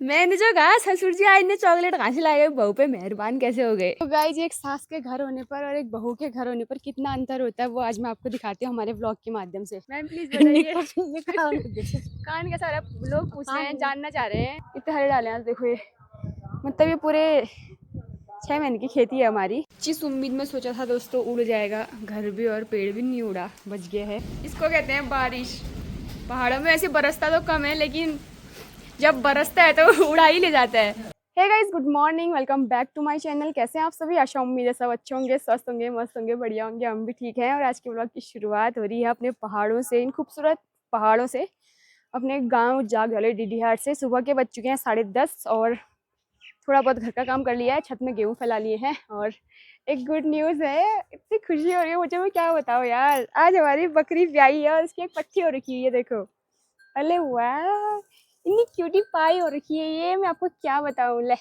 मैंने जो कहा ससुर जी आज ने चॉकलेट कहाँ से लाए, बहू पे मेहरबान कैसे हो गए। तो गाइस एक सास के घर होने पर और एक बहू के घर होने पर कितना अंतर होता है वो आज मैं आपको दिखाती हूँ हमारे व्लॉग के माध्यम से। मैम प्लीज बताइए। कान कैसा रहा, लोग पूछ रहे हैं, जानना चाह रहे हैं। इतने हरे डाले हैं देखो, ये मतलब ये पूरे 6 महीने की खेती है हमारी। जिस उम्मीद में सोचा था दोस्तों उड़ जाएगा, घर भी और पेड़ भी नहीं उड़ा, बच गया है। इसको कहते हैं बारिश। पहाड़ों में ऐसे बरसता तो कम है, लेकिन जब बरसता है तो उड़ा ही ले जाता है। Hey guys, good morning, welcome back to my channel. कैसे हैं आप सभी? आशा उम्मीद है सब अच्छे होंगे, स्वस्थ होंगे, मस्त होंगे, बढ़िया होंगे। हम भी ठीक हैं। और आज के व्लॉग की शुरुआत हो रही है अपने पहाड़ों से, इन खूबसूरत पहाड़ों से, अपने गांव जाग वाले डीडीहाट से। सुबह के बज चुके हैं 10:30 और थोड़ा बहुत घर का काम कर लिया है, छत में गेहूँ फैला लिए हैं। और एक गुड न्यूज़ है, इतनी खुशी हो रही है मुझे, मैं क्या बताऊँ यार। आज हमारी बकरी ब्याई है और उसकी एक पट्टी हो रखी है, ये देखो। अरे वाह, इतनी क्यूटी पाई हो रखी है ये, मैं आपको क्या बताऊँ। ले,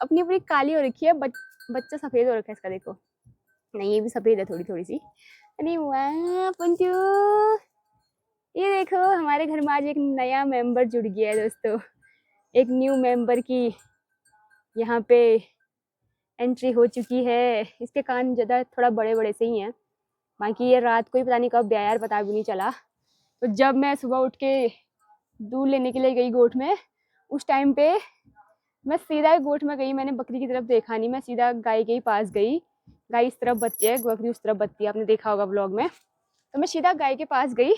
अपनी पूरी काली हो रखी है, बच्चा सफ़ेद हो रखा है इसका, देखो। नहीं, ये भी सफ़ेद है थोड़ी थोड़ी सी। अरे वाह पंचू, ये देखो हमारे घर में आज एक नया मेंबर जुड़ गया है दोस्तों। एक न्यू मेंबर की यहाँ पे एंट्री हो चुकी है। इसके कान ज़्यादा थोड़ा बड़े बड़े से ही हैं, बाकी ये रात को ही पता नहीं कब गया यार, पता भी नहीं चला। तो जब मैं सुबह उठ के दूध लेने के लिए गई गोठ में, उस टाइम पे मैं सीधा गोठ में गई, मैंने बकरी की तरफ देखा नहीं, मैं सीधा गाय के ही पास गई। गाय इस तरफ बत्ती है, बकरी उस तरफ बत्ती है, आपने देखा होगा व्लॉग में। तो मैं सीधा गाय के पास गई,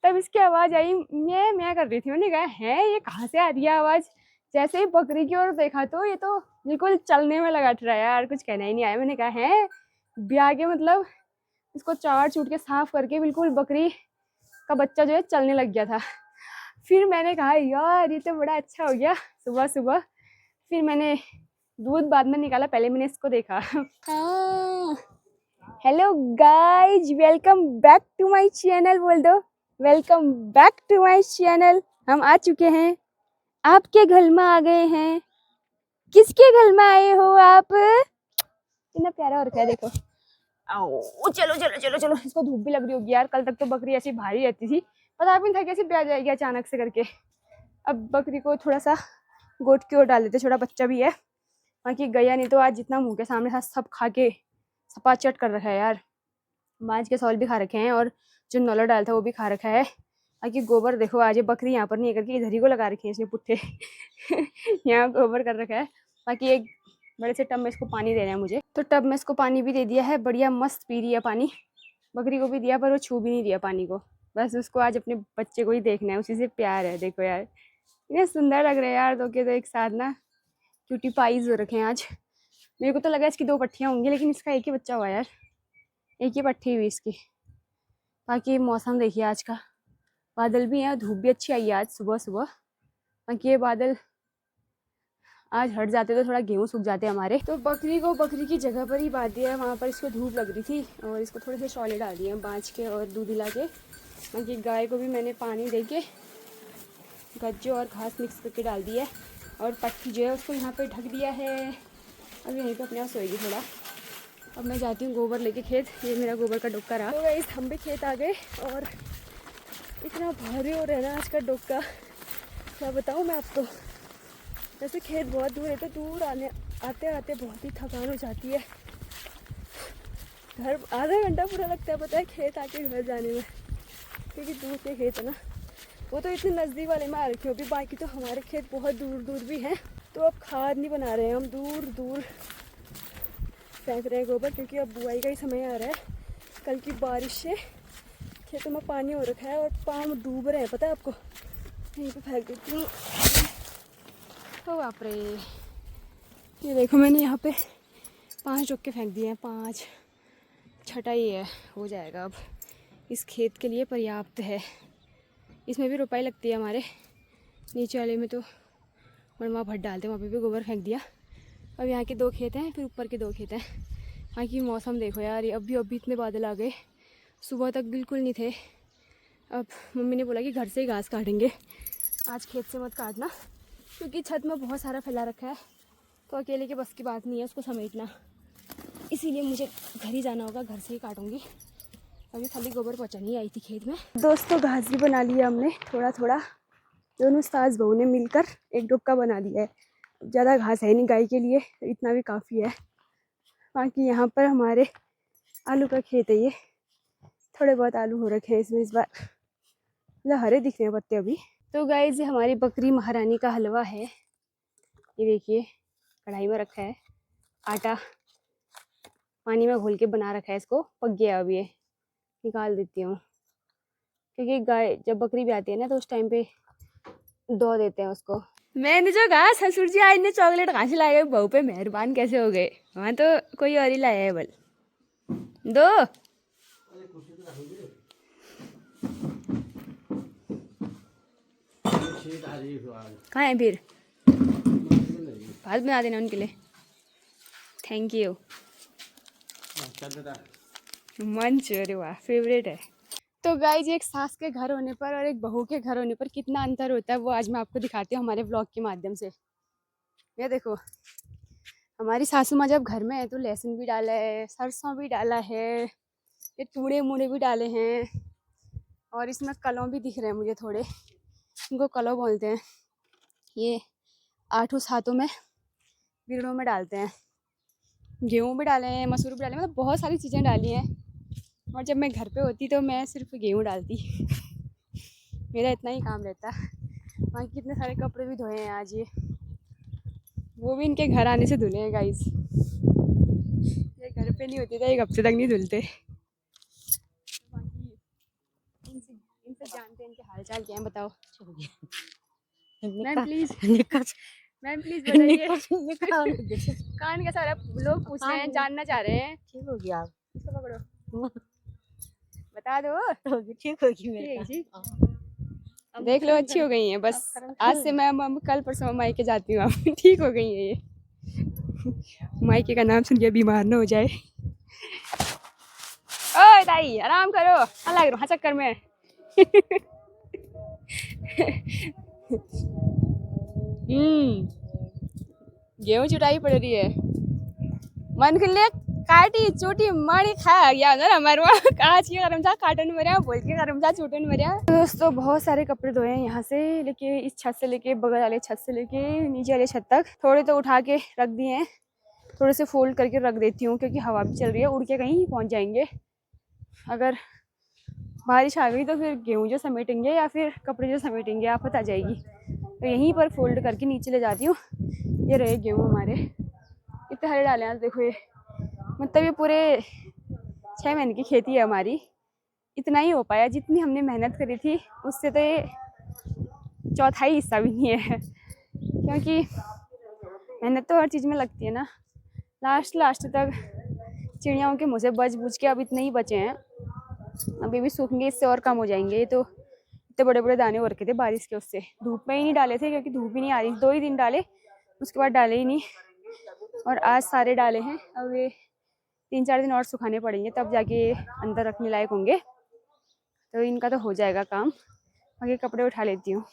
तब इसकी आवाज़ आई, मैं कर रही थी। मैंने कहा है ये कहाँ से आ रही है आवाज़। जैसे ही बकरी की ओर देखा तो ये तो बिल्कुल चलने में लगा रहा है यार, कुछ कहना ही नहीं आया। मैंने कहा है ब्याह के, मतलब इसको चार चूट के साफ करके बिल्कुल बकरी का बच्चा जो है चलने लग गया था। फिर मैंने कहा यार ये तो बड़ा अच्छा हो गया सुबह सुबह। फिर मैंने दूध बाद में निकाला, पहले मैंने इसको देखा। हाँ, hello guys, welcome back to my channel बोल दो। Welcome back to my channel. हम आ चुके हैं, आपके घर में आ गए हैं। किसके घर में आए हो आप? कितना प्यारा हो रखा है देखो। आओ, चलो चलो चलो चलो। इसको धूप भी लग रही होगी यार, कल तक तो बकरी ऐसी भारी रहती थी, पता भी नहीं था कैसे ब्याह जाएगी अचानक से करके। अब बकरी को थोड़ा सा गोट की ओर डाल देते, छोटा बच्चा भी है। बाकी गया नहीं तो आज जितना मुंह के सामने था सब खा के सपाचट कर रखा है यार। मांझ के सौल भी खा रखे हैं और जो नौला डाल था वो भी खा रखा है। बाकी गोबर देखो, आज ये बकरी यहाँ पर नहीं करके इधर ही को लगा रखे हैं इसने पुट्ठे। यहाँ गोबर कर रखा है। बाकी एक बड़े से टब में इसको पानी देना है मुझे, तो टब में इसको पानी भी दे दिया है, बढ़िया मस्त पी रही है पानी। बकरी को भी दिया पर वो छू भी नहीं दिया पानी को, बस उसको आज अपने बच्चे को ही देखना है, उसी से प्यार है। देखो यार इतने सुंदर लग रहे हैं यार, दो के दो एक साथ ना, क्यूटी पाईज हो रखे हैं आज। मेरे को तो लगा इसकी 2 पट्टियाँ होंगी, लेकिन इसका एक ही बच्चा हुआ यार, एक ही पट्टी हुई इसकी। बाकी मौसम देखिए आज का, बादल भी हैं, धूप भी अच्छी आई है आज सुबह सुबह। बाकी ये बादल आज हट जाते तो थोड़ा गेहूँ सूख जाते हमारे। तो बकरी को बकरी की जगह पर ही बांध दिया है, वहाँ पर इसको धूप लग रही थी, और इसको थोड़े से शौले डाल दिए हैं बाँच के और दूध हिला के। बाकी गाय को भी मैंने पानी दे के गज्जो और घास मिक्स करके डाल दिया है, और पट्टी जो है उसको यहाँ पे ढक दिया है। अब यहीं पे अपने आप सोएगी थोड़ा। अब मैं जाती हूँ गोबर लेके खेत, ये मेरा गोबर का डोका रहा। तो गाइस हम भी खेत आ गए, और इतना भारी हो रहा है ना आज का डोका, क्या बताऊँ मैं आपको। वैसे खेत बहुत दूर है, तो दूर आते आते बहुत ही थकान हो जाती है। घर आधा घंटा पूरा लगता है पता है खेत आके घर जाने में, क्योंकि दूर के खेत है ना। वो तो इतने नज़दीक वाले में आ रखे हो भी, बाकी तो हमारे खेत बहुत दूर दूर भी हैं। तो अब खाद नहीं बना रहे हैं हम, दूर दूर फेंक रहे हैं गोबर, क्योंकि अब बुआई का ही समय आ रहा है। कल की बारिश से खेतों में पानी हो रखा है और पाँव डूब रहे हैं, पता है आपको। यहीं पे फेंक देती हूँ। तो बाप रे, ये देखो मैंने यहाँ पे 5 डोके फेंक दिए हैं, 5, छठा ही है, हो जाएगा अब। इस खेत के लिए पर्याप्त है। इसमें भी रुपाई लगती है हमारे, नीचे वाले में तो वहाँ भट डालते हैं, वहाँ पे भी गोबर फेंक दिया। अब यहाँ के 2 खेत हैं, फिर ऊपर के 2 खेत हैं। यहाँ की मौसम देखो यार, ये अभी इतने बादल आ गए, सुबह तक बिल्कुल नहीं थे। अब मम्मी ने बोला कि घर से ही घास काटेंगे, आज खेत से मत काटना, क्योंकि छत में बहुत सारा फैला रखा है, तो अकेले के बस की बात नहीं है उसको समेटना, इसीलिए मुझे घर ही जाना होगा, घर से ही काटूँगी। अभी खाली गोबर पहुँचानी आई थी खेत में। दोस्तों घास भी बना लिया हमने थोड़ा थोड़ा, दोनों सास बहू ने मिलकर एक डोका बना दिया है। ज़्यादा घास है नहीं गाय के लिए, इतना भी काफ़ी है। बाकी यहाँ पर हमारे आलू का खेत है, ये थोड़े बहुत आलू हो रखे हैं इसमें इस बार, मतलब हरे दिख रहे हैं पत्ते अभी। तो गाइस ये हमारी बकरी महारानी का हलवा है, ये देखिए कढ़ाई में रखा है, आटा पानी में घोल के बना रखा है, इसको पक गया अब ये निकाल देती हूँ, क्योंकि गाय जब बकरी भी आती है ना तो उस टाइम पे धो देते हैं उसको। मैंने जो कहा ससुर जी आज ने चॉकलेट कहाँ से लाए, बहू पे मेहरबान कैसे हो गए, वहाँ तो कोई और ही लाया है बल दो। कहाँ है फिर, भात बना देना उनके लिए, थैंक यू। मंच, अरे वाह फेवरेट है। तो गाइज एक सास के घर होने पर और एक बहू के घर होने पर कितना अंतर होता है वो आज मैं आपको दिखाती हूँ हमारे व्लॉग के माध्यम से। ये देखो हमारी सासू माँ जब घर में है तो लहसुन भी डाला है, सरसों भी डाला है, ये टूड़े मूड़े भी डाले हैं, और इसमें कलों भी दिख रहे हैं मुझे थोड़े, इनको कलो बोलते हैं। ये 8 हाथों में बिरड़ों में डालते हैं, गेहूँ भी डाले हैं, मसूर भी डाले, मतलब बहुत सारी चीज़ें डाली हैं। और जब मैं घर पे होती तो मैं सिर्फ गेहूँ डालती मेरा इतना ही काम रहता। बाकी कितने सारे कपड़े भी धोए हैं आज, ये वो भी इनके घर आने से धुले हैं गाइस, ये घर पे नहीं होते थे, 1 हफ्ते तक नहीं धुलते। बाकी इनसे जानते हैं इनके हाल चाल क्या है, बताओ मैम प्लीज, मैम प्लीज बताइए। कान का सारा लोग पूछ रहे हैं, जानना चाह रहे हैं। ठीक होगी आप, इसको पकड़ो बता दो, ठीक होगी जी। देख लो अच्छी हो गई हैं, बस आज से मैं कल परसों मायके जाती हूँ अब ठीक हो गई है ये मायके का नाम सुन के बीमार ना हो जाए। ओए दाई आराम करो, अलग रहो चक्कर में गेहूं चुटाई पड़ रही है, मन के लिए काटी चोटी मारी खा गया ना हमारे वहाँ आज की गरम था काटन मरिया, बोल के गरम था चोटन मरिया। दोस्तों बहुत सारे कपड़े धोए हैं, यहाँ से लेके इस छत से लेके बगल वाले छत से लेके नीचे वाले छत तक, थोड़े तो उठा के रख दिए हैं, थोड़े से फोल्ड करके रख देती हूँ क्योंकि हवा भी चल रही है, उड़ के कहीं पहुँच जाएंगे। अगर बारिश आ गई तो फिर गेहूँ जो समेटेंगे या फिर कपड़े जो समेटेंगे आफत आ जाएगी, तो यहीं पर फोल्ड करके नीचे ले जाती हूँ। ये रहे गेहूँ हमारे, इतने हरे डाले हैं देखो, ये मतलब ये पूरे 6 महीने की खेती है हमारी, इतना ही हो पाया, जितनी हमने मेहनत करी थी उससे तो ये चौथाई हिस्सा भी नहीं है, क्योंकि मेहनत तो हर चीज़ में लगती है ना। लास्ट तक चिड़ियाओं के मुँह से बच बूझ के अब इतने ही बचे हैं, अभी भी सूखेंगे, इससे और कम हो जाएंगे। ये तो इतने बड़े बड़े दाने हो रखे थे बारिश के, उससे धूप में ही नहीं डाले थे क्योंकि धूप ही नहीं आ रही, 2 ही दिन डाले उसके बाद डाले ही नहीं, और आज सारे डाले हैं। अब ये 3-4 दिन और सुखाने पड़ेंगे तब जाके अंदर रखने लायक होंगे, तो इनका तो हो जाएगा काम। बाकी कपड़े उठा लेती हूँ।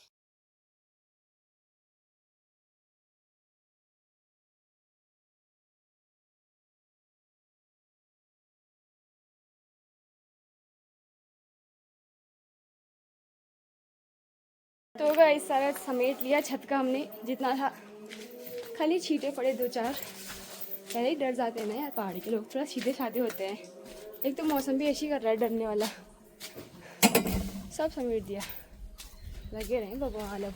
तो गाइस सारा समेट लिया छत का हमने जितना था, खाली छींटे पड़े 2-4, पहले ही डर जाते हैं ना यार, पहाड़ी के लोग थोड़ा सीधे साधे होते हैं, एक तो मौसम भी ऐसी कर रहा है डरने वाला। सब समेट दिया, लगे रहे भगवान अब।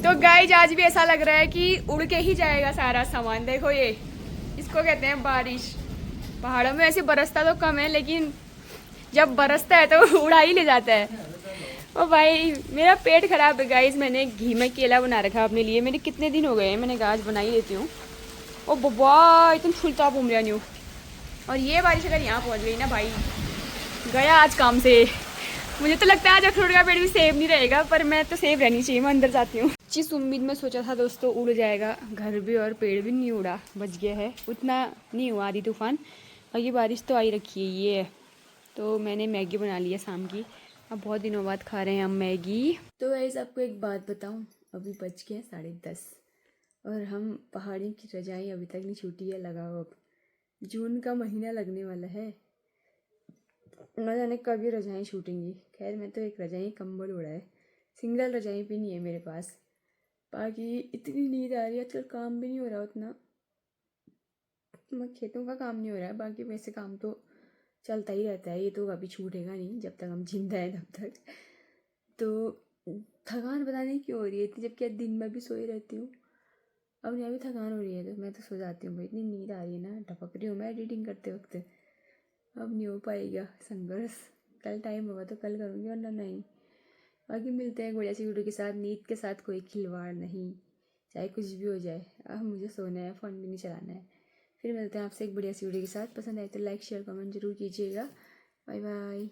तो गाइस आज भी ऐसा लग रहा है कि उड़ के ही जाएगा सारा सामान। देखो ये इसको कहते हैं बारिश, पहाड़ों में ऐसे बरसता तो कम है लेकिन जब बरसता है तो उड़ा ही ले जाता है। ओ भाई मेरा पेट खराब है गाइस, मैंने घी में केला बना रखा अपने लिए, मेरे कितने दिन हो गए हैं, मैंने कहा आज बना ही लेती हूँ। ओ बब्बा इतना फुलता घूम रहा नहीं हूँ, और ये बारिश अगर यहाँ पहुँच गई ना भाई गया आज काम से। मुझे तो लगता है आज अखरोट का पेड़ भी सेफ नहीं रहेगा, पर मैं तो सेफ रहनी चाहिए, मैं अंदर जाती हूँ। जिस उम्मीद में सोचा था दोस्तों उड़ जाएगा घर भी और पेड़ भी, नहीं उड़ा, बच गया है, उतना नहीं हुआ आधी तूफान। बाकी बारिश तो आई रखी है ये है। तो मैंने मैगी बना ली है शाम की, अब बहुत दिनों बाद खा रहे हैं हम मैगी। तो गाइस आपको एक बात बताऊं, अभी बज गए 10:30 और हम पहाड़ी की रजाई अभी तक नहीं छूटी है, लगाओ अब जून का महीना लगने वाला है, न जाने कब ये रजाएँ छूटेंगी। खैर मैं तो एक रजाई कंबल उड़ा है, सिंगल रजाई भी नहीं है मेरे पास। बाकी इतनी नींद आ रही है, आजकल काम भी नहीं हो रहा उतना, मैं खेतों का काम नहीं हो रहा है, बाकी वैसे काम तो चलता ही रहता है, ये तो कभी छूटेगा नहीं जब तक हम जिंदा हैं तब तक। तो थकान पता नहीं क्यों हो रही है इतनी, जबकि दिन में भी सोई रहती हूँ। अब यहाँ भी थकान हो रही है तो मैं तो सो जाती हूँ भाई, इतनी नींद आ रही है ना, टपक रही हूँ मैं एडिटिंग करते वक्त। अब नहीं हो पाएगा संघर्ष, कल टाइम होगा तो कल करूँगी वरना नहीं। बाकी मिलते हैं एक बढ़िया सी वीडियो के साथ। नींद के साथ कोई खिलवाड़ नहीं, चाहे कुछ भी हो जाए। अब मुझे सोना है, फ़ोन भी नहीं चलाना है। फिर मिलते हैं आपसे एक बढ़िया सी वीडियो के साथ। पसंद आए तो लाइक शेयर कमेंट जरूर कीजिएगा। Bye bye.